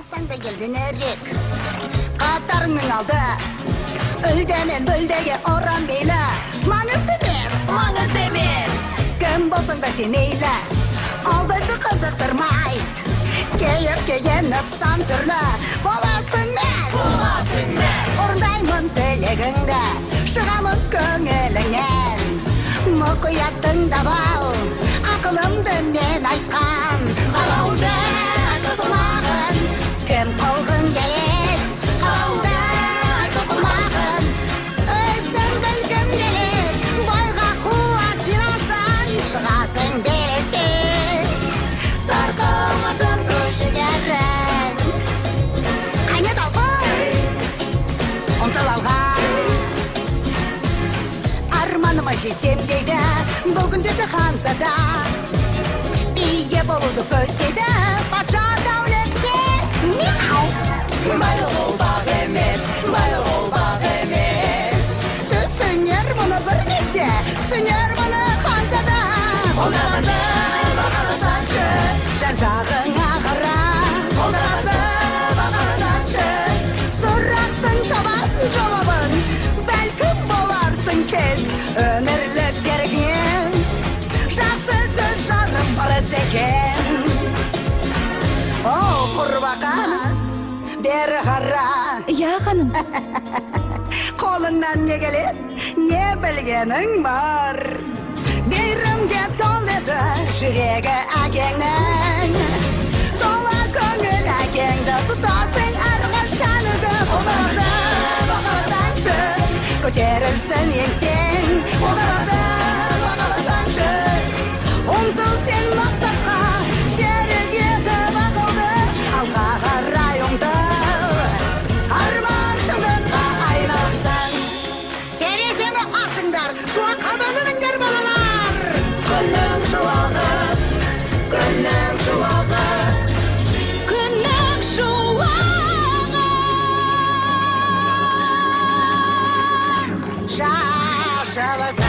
Алсаң да келден әрек Қатарыңның алды Үлде мен бүлдеге орам мейлі Маңызды емес Кім болсаң да сен мейлі Ал бізді қызықтырмайды Кейіп кегеніп сан түрлі Боласың мәз Орындаймын тілегіңді Шығамын көңіліңнен Мұқият тыңдап ал Ақылымды мен айтқан Қалауды айтқызылмағын Кім қолғын келет Қалауды айтқызылмағын Өзің білгім келет Бойға қуат жинасан Шығасың белеске Сарқылмасын көшігерін Қайнет алғын Ұмтыл алға Арманыма жетем дейді Бұл күндерді ханзада Ие болуды көздейді Патша дәулетке Мяу Байлық ол бақ емес Түсінер мұны бір кезде Түсінер мұны ханзада Қолдарды бағаласаншы Жан-жағың ағыра Қолдарды бағаласаншы Сұрақтың табасын жауабын Бәлкім боларсың тез Өмірлік серген Жақсы сөз жаным бар іздеген О, құрбақа Бері қара Иә, ханым. Қолыңнан не келет, не білгенің бар Мейірімге толеді жүрегі әкеңнің Сола көңіл әкеңді тұтасың әрқашан үгіп Оларды бағаласаңшы, көтерілсін еңсең Оларды бағаласаңшы, ұмтыл сен мақсатқа Серік етіп ақылды, алға қарай ұмтыл Арман шындыққа айналсын Терезені ашыңдар, шуаққа бөлініңдер балалар Күннің шуағы Күннің шуағы Күннің шуағы Шашылсын